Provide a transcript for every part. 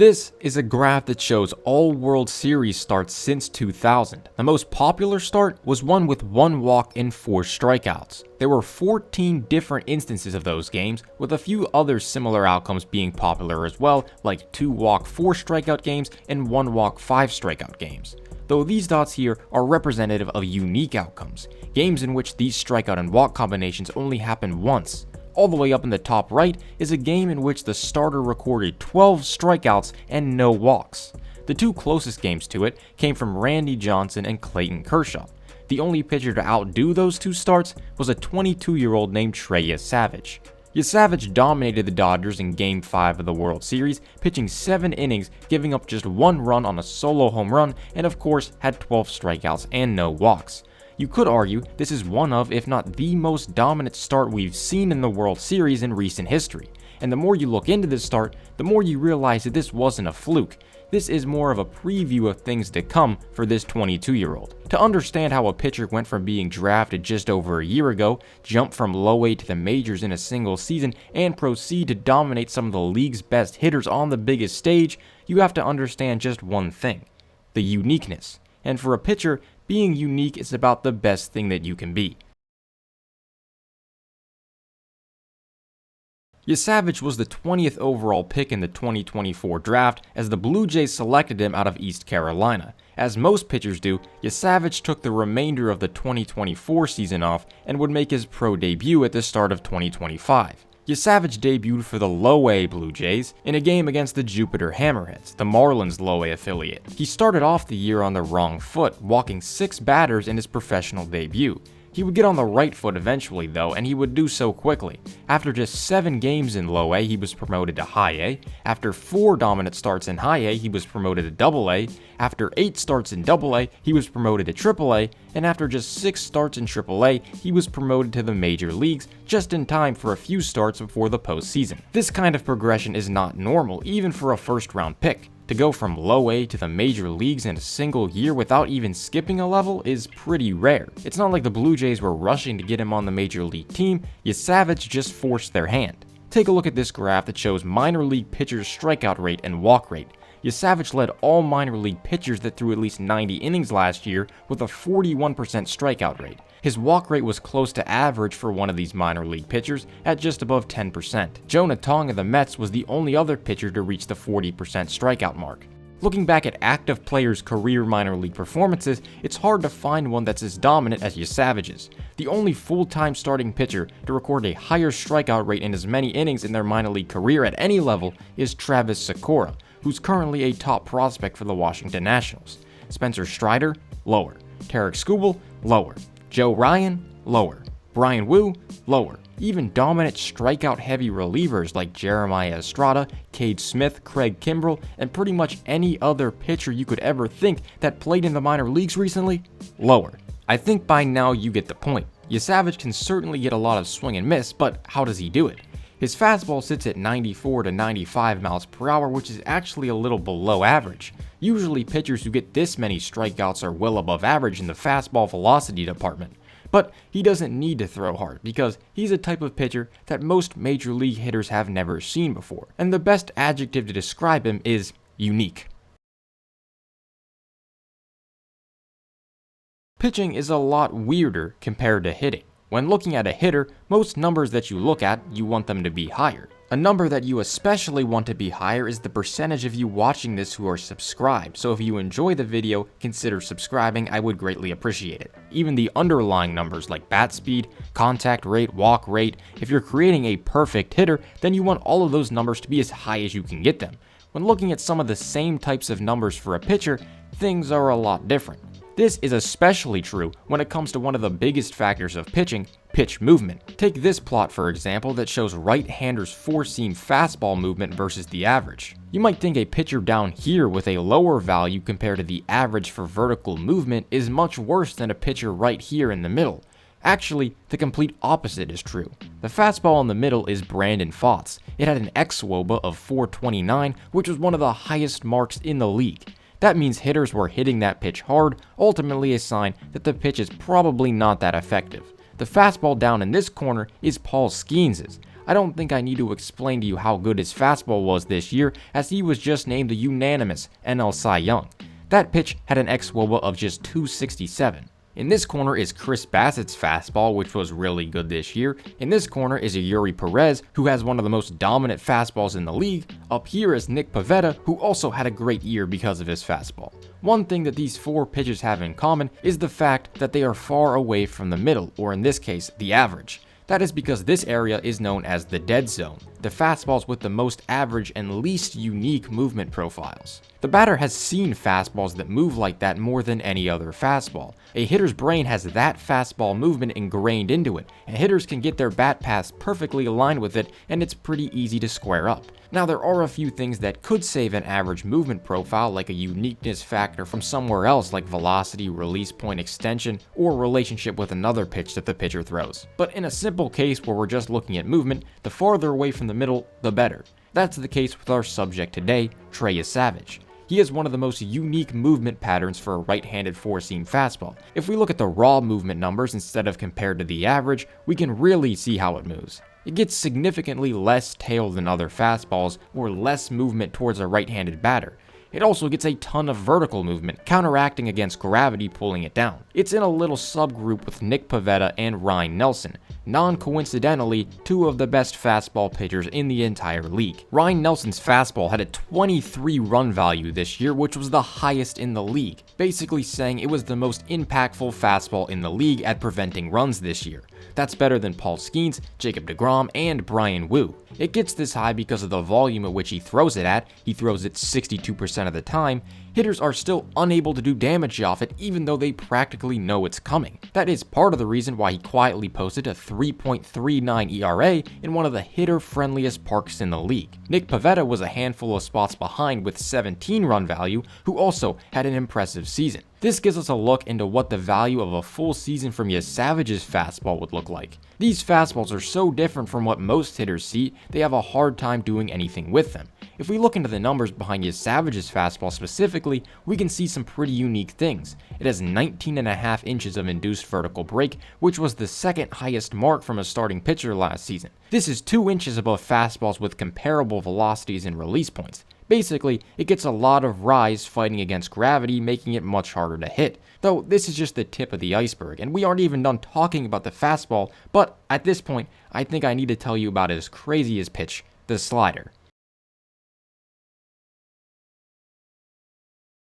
This is a graph that shows all World Series starts since 2000. The most popular start was one with 1 walk and 4 strikeouts. There were 14 different instances of those games, with a few other similar outcomes being popular as well, like 2 walk 4 strikeout games and 1 walk 5 strikeout games. Though these dots here are representative of unique outcomes, games in which these strikeout and walk combinations only happen once. All the way up in the top right is a game in which the starter recorded 12 strikeouts and no walks. The 2 closest games to it came from Randy Johnson and Clayton Kershaw. The only pitcher to outdo those 2 starts was a 22-year-old named Trey Yesavage. Yesavage dominated the Dodgers in Game 5 of the World Series, pitching 7 innings, giving up just 1 run on a solo home run, and of course had 12 strikeouts and no walks. You could argue this is one of, if not the most dominant start we've seen in the World Series in recent history. And the more you look into this start, the more you realize that this wasn't a fluke. This is more of a preview of things to come for this 22-year-old. To understand how a pitcher went from being drafted just over a year ago, jump from low A to the majors in a single season, and proceed to dominate some of the league's best hitters on the biggest stage, you have to understand just one thing: the uniqueness. And for a pitcher, being unique is about the best thing that you can be. Yesavage was the 20th overall pick in the 2024 draft, as the Blue Jays selected him out of East Carolina. As most pitchers do, Yesavage took the remainder of the 2024 season off and would make his pro debut at the start of 2025. Yesavage debuted for the Low A Blue Jays in a game against the Jupiter Hammerheads, the Marlins Low A affiliate. He started off the year on the wrong foot, walking 6 batters in his professional debut. He would get on the right foot eventually though, and he would do so quickly. After just 7 games in Low A, he was promoted to High A. After 4 dominant starts in High A, he was promoted to Double A. After 8 starts in Double A, he was promoted to Triple A. And after just 6 starts in Triple A, he was promoted to the major leagues, just in time for a few starts before the postseason. This kind of progression is not normal, even for a first-round pick. To go from Low A to the major leagues in a single year without even skipping a level is pretty rare. It's not like the Blue Jays were rushing to get him on the major league team. Yesavage just forced their hand. Take a look at this graph that shows minor league pitchers' strikeout rate and walk rate. Yesavage led all minor league pitchers that threw at least 90 innings last year with a 41% strikeout rate. His walk rate was close to average for one of these minor league pitchers at just above 10%. Jonah Tong of the Mets was the only other pitcher to reach the 40% strikeout mark. Looking back at active players' career minor league performances, it's hard to find one that's as dominant as Yesavage's. The only full-time starting pitcher to record a higher strikeout rate in as many innings in their minor league career at any level is Travis Sakura, who's currently a top prospect for the Washington Nationals. Spencer Strider, lower. Tarek Skubal, lower. Joe Ryan, lower. Brian Wu, lower. Even dominant strikeout-heavy relievers like Jeremiah Estrada, Cade Smith, Craig Kimbrell, and pretty much any other pitcher you could ever think that played in the minor leagues recently, lower. I think by now you get the point. Yesavage can certainly get a lot of swing and miss, but how does he do it? His fastball sits at 94 to 95 miles per hour, which is actually a little below average. Usually pitchers who get this many strikeouts are well above average in the fastball velocity department. But he doesn't need to throw hard because he's a type of pitcher that most major league hitters have never seen before. And the best adjective to describe him is unique. Pitching is a lot weirder compared to hitting. When looking at a hitter, most numbers that you look at, you want them to be higher. A number that you especially want to be higher is the percentage of you watching this who are subscribed, so if you enjoy the video, consider subscribing. I would greatly appreciate it. Even the underlying numbers like bat speed, contact rate, walk rate, if you're creating a perfect hitter, then you want all of those numbers to be as high as you can get them. When looking at some of the same types of numbers for a pitcher, things are a lot different. This is especially true when it comes to one of the biggest factors of pitching, pitch movement. Take this plot for example that shows right-handers' four-seam fastball movement versus the average. You might think a pitcher down here with a lower value compared to the average for vertical movement is much worse than a pitcher right here in the middle. Actually, the complete opposite is true. The fastball in the middle is Brandon Pfaadt's. It had an xWOBA of 429, which was one of the highest marks in the league. That means hitters were hitting that pitch hard, ultimately a sign that the pitch is probably not that effective. The fastball down in this corner is Paul Skeens's. I don't think I need to explain to you how good his fastball was this year, as he was just named the unanimous NL Cy Young. That pitch had an xWOBA of just 267. In this corner is Chris Bassett's fastball, which was really good this year. In this corner is a Yuri Perez, who has one of the most dominant fastballs in the league. Up here is Nick Pivetta, who also had a great year because of his fastball. One thing that these four pitchers have in common is the fact that they are far away from the middle, or in this case, the average. That is because this area is known as the dead zone, the fastballs with the most average and least unique movement profiles. The batter has seen fastballs that move like that more than any other fastball. A hitter's brain has that fastball movement ingrained into it, and hitters can get their bat paths perfectly aligned with it, and it's pretty easy to square up. Now, there are a few things that could save an average movement profile, like a uniqueness factor from somewhere else like velocity, release point extension, or relationship with another pitch that the pitcher throws. But in a simple case where we're just looking at movement, the farther away from the middle, the better. That's the case with our subject today, Trey Yesavage. He has one of the most unique movement patterns for a right-handed four-seam fastball. If we look at the raw movement numbers instead of compared to the average, we can really see how it moves. It gets significantly less tail than other fastballs, or less movement towards a right-handed batter. It also gets a ton of vertical movement, counteracting against gravity pulling it down. It's in a little subgroup with Nick Pivetta and Ryan Nelson, non-coincidentally, two of the best fastball pitchers in the entire league. Ryan Nelson's fastball had a 23 run value this year, which was the highest in the league, basically saying it was the most impactful fastball in the league at preventing runs this year. That's better than Paul Skeens, Jacob deGrom, and Brian Wu. It gets this high because of the volume at which he throws it at. He throws it 62% of the time. Hitters are still unable to do damage off it even though they practically know it's coming. That is part of the reason why he quietly posted a 3.39 ERA in one of the hitter-friendliest parks in the league. Nick Pivetta was a handful of spots behind with 17 run value, who also had an impressive season. This gives us a look into what the value of a full season from Yesavage's fastball would look like. These fastballs are so different from what most hitters see, they have a hard time doing anything with them. If we look into the numbers behind Yesavage's fastball specifically, we can see some pretty unique things. It has 19.5 inches of induced vertical break, which was the second highest mark from a starting pitcher last season. This is 2 inches above fastballs with comparable velocities and release points. Basically, it gets a lot of rise fighting against gravity, making it much harder to hit. Though this is just the tip of the iceberg, and we aren't even done talking about the fastball, but at this point, I think I need to tell you about his craziest pitch, the slider.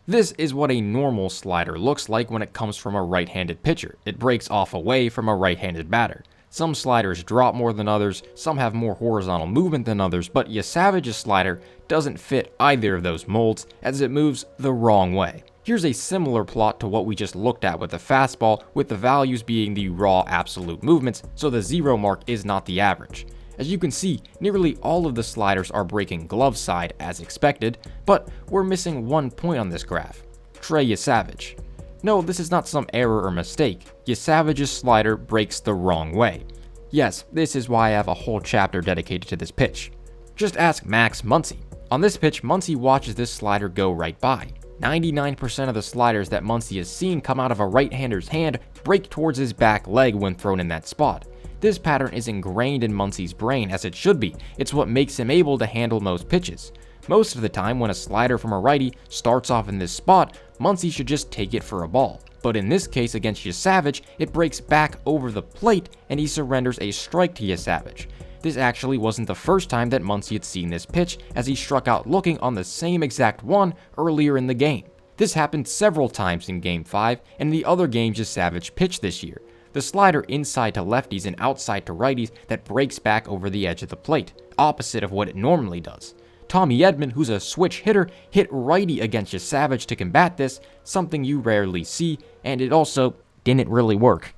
This is what a normal slider looks like when it comes from a right-handed pitcher. It breaks off away from a right-handed batter. Some sliders drop more than others, some have more horizontal movement than others, but Yesavage's slider doesn't fit either of those molds as it moves the wrong way. Here's a similar plot to what we just looked at with the fastball, with the values being the raw absolute movements, so the 0 mark is not the average. As you can see, nearly all of the sliders are breaking glove side as expected, but we're missing one point on this graph: Trey Yesavage. No, this is not some error or mistake. Yesavage's slider breaks the wrong way. Yes, this is why I have a whole chapter dedicated to this pitch. Just ask Max Muncy. On this pitch, Muncy watches this slider go right by. 99% of the sliders that Muncy has seen come out of a right-hander's hand break towards his back leg when thrown in that spot. This pattern is ingrained in Muncy's brain, as it should be. It's what makes him able to handle most pitches. Most of the time, when a slider from a righty starts off in this spot, Muncy should just take it for a ball. But in this case against Yesavage, it breaks back over the plate and he surrenders a strike to Yesavage. This actually wasn't the first time that Muncy had seen this pitch, as he struck out looking on the same exact one earlier in the game. This happened several times in Game 5 and the other games Yesavage pitched this year. The slider inside to lefties and outside to righties that breaks back over the edge of the plate, opposite of what it normally does. Tommy Edman, who's a switch hitter, hit righty against Yesavage to combat this, something you rarely see, and it also didn't really work.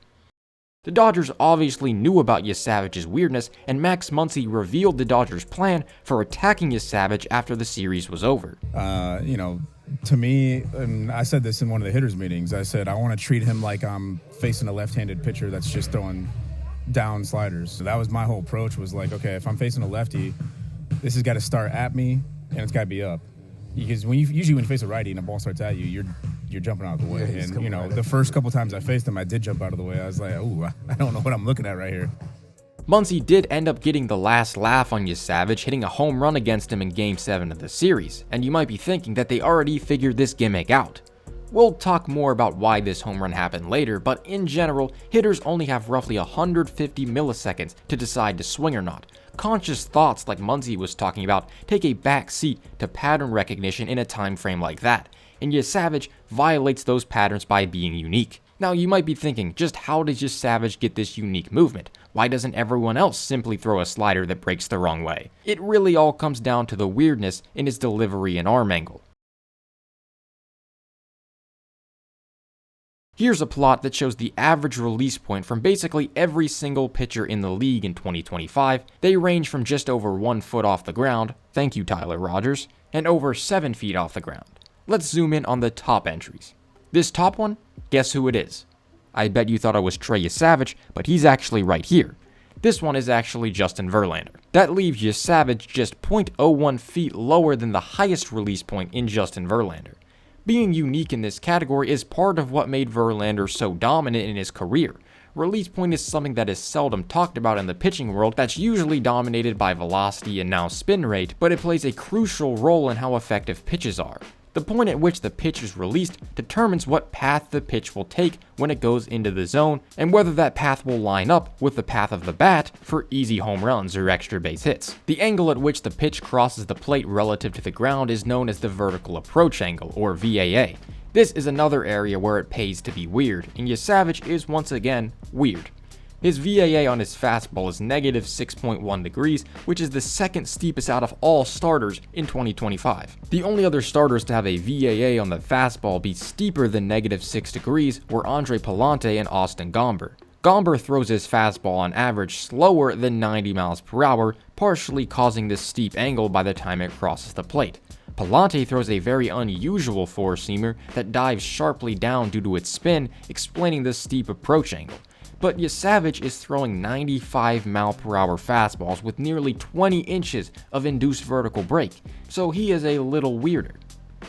The Dodgers obviously knew about Yesavage's weirdness, and Max Muncy revealed the Dodgers' plan for attacking Yesavage after the series was over. To me, and I said this in one of the hitters' meetings, I said I want to treat him like I'm facing a left-handed pitcher that's just throwing down sliders. So that was my whole approach, was like, okay, if I'm facing a lefty, this has got to start at me, and it's got to be up. Because usually when you face a righty and a ball starts at you, you're jumping out of the way. Yeah, and, the first couple times I faced him, I did jump out of the way. I was like, ooh, I don't know what I'm looking at right here. Muncy did end up getting the last laugh on Yesavage, hitting a home run against him in Game 7 of the series, and you might be thinking that they already figured this gimmick out. We'll talk more about why this home run happened later, but in general, hitters only have roughly 150 milliseconds to decide to swing or not. Conscious thoughts like Muncy was talking about take a back seat to pattern recognition in a time frame like that, and Yesavage violates those patterns by being unique. Now you might be thinking, just how does Yesavage get this unique movement? Why doesn't everyone else simply throw a slider that breaks the wrong way? It really all comes down to the weirdness in his delivery and arm angle. Here's a plot that shows the average release point from basically every single pitcher in the league in 2025. They range from just over 1 foot off the ground, thank you Tyler Rogers, and over 7 feet off the ground. Let's zoom in on the top entries. This top one, guess who it is? I bet you thought it was Trey Yesavage, but he's actually right here. This one is actually Justin Verlander. That leaves Yesavage just 0.01 feet lower than the highest release point in Justin Verlander. Being unique in this category is part of what made Verlander so dominant in his career. Release point is something that is seldom talked about in the pitching world that's usually dominated by velocity and now spin rate, but it plays a crucial role in how effective pitches are. The point at which the pitch is released determines what path the pitch will take when it goes into the zone and whether that path will line up with the path of the bat for easy home runs or extra base hits. The angle at which the pitch crosses the plate relative to the ground is known as the vertical approach angle, or VAA. This is another area where it pays to be weird, and Yesavage is once again weird. His VAA on his fastball is negative 6.1 degrees, which is the second steepest out of all starters in 2025. The only other starters to have a VAA on the fastball be steeper than negative 6 degrees were Andre Pallante and Austin Gomber. Gomber throws his fastball on average slower than 90 miles per hour, partially causing this steep angle by the time it crosses the plate. Pallante throws a very unusual four-seamer that dives sharply down due to its spin, explaining the steep approach angle. But Yesavage is throwing 95 mile per hour fastballs with nearly 20 inches of induced vertical break, so he is a little weirder.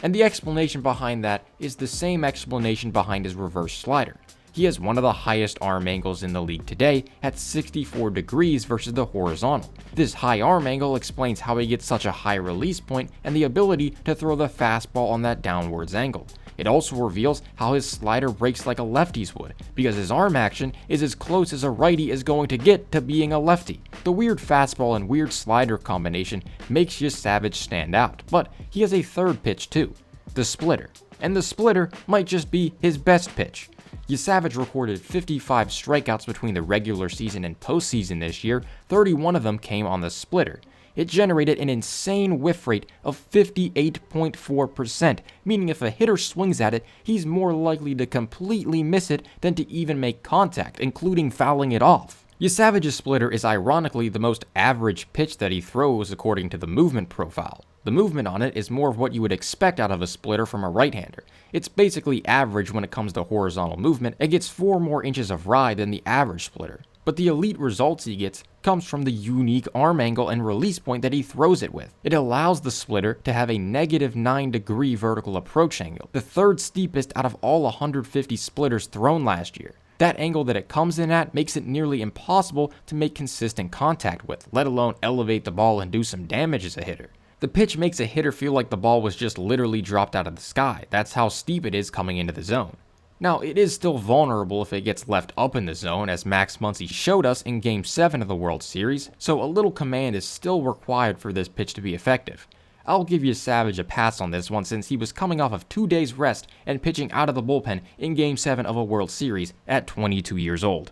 And the explanation behind that is the same explanation behind his reverse slider. He has one of the highest arm angles in the league today at 64 degrees versus the horizontal. This high arm angle explains how he gets such a high release point and the ability to throw the fastball on that downwards angle. It also reveals how his slider breaks like a lefty's would, because his arm action is as close as a righty is going to get to being a lefty. The weird fastball and weird slider combination makes Yesavage stand out, but he has a third pitch too, the splitter. And the splitter might just be his best pitch. Yesavage recorded 55 strikeouts between the regular season and postseason this year. 31 of them came on the splitter. It generated an insane whiff rate of 58.4%, meaning if a hitter swings at it, he's more likely to completely miss it than to even make contact, including fouling it off. Yesavage's splitter is ironically the most average pitch that he throws according to the movement profile. The movement on it is more of what you would expect out of a splitter from a right-hander. It's basically average when it comes to horizontal movement. It gets 4 more inches of ride than the average splitter. But the elite results he gets comes from the unique arm angle and release point that he throws it with. It allows the splitter to have a negative 9 degree vertical approach angle, the third steepest out of all 150 splitters thrown last year. That angle that it comes in at makes it nearly impossible to make consistent contact with, let alone elevate the ball and do some damage as a hitter. The pitch makes a hitter feel like the ball was just literally dropped out of the sky. That's how steep it is coming into the zone. Now, it is still vulnerable if it gets left up in the zone, as Max Muncy showed us in Game 7 of the World Series, so a little command is still required for this pitch to be effective. I'll give Yesavage a pass on this one since he was coming off of 2 days rest and pitching out of the bullpen in Game 7 of a World Series at 22 years old.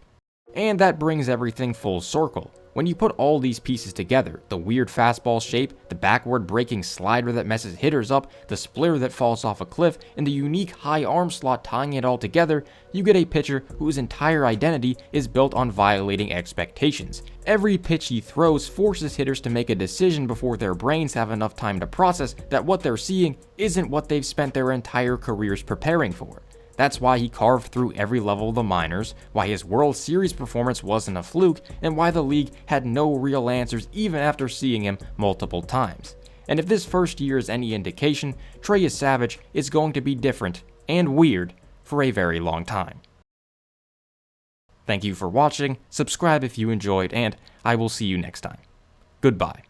And that brings everything full circle. When you put all these pieces together, the weird fastball shape, the backward breaking slider that messes hitters up, the splitter that falls off a cliff, and the unique high arm slot tying it all together, you get a pitcher whose entire identity is built on violating expectations. Every pitch he throws forces hitters to make a decision before their brains have enough time to process that what they're seeing isn't what they've spent their entire careers preparing for. That's why he carved through every level of the minors, why his World Series performance wasn't a fluke, and why the league had no real answers even after seeing him multiple times. And if this first year is any indication, Trey Yesavage is going to be different and weird for a very long time. Thank you for watching, subscribe if you enjoyed, and I will see you next time. Goodbye.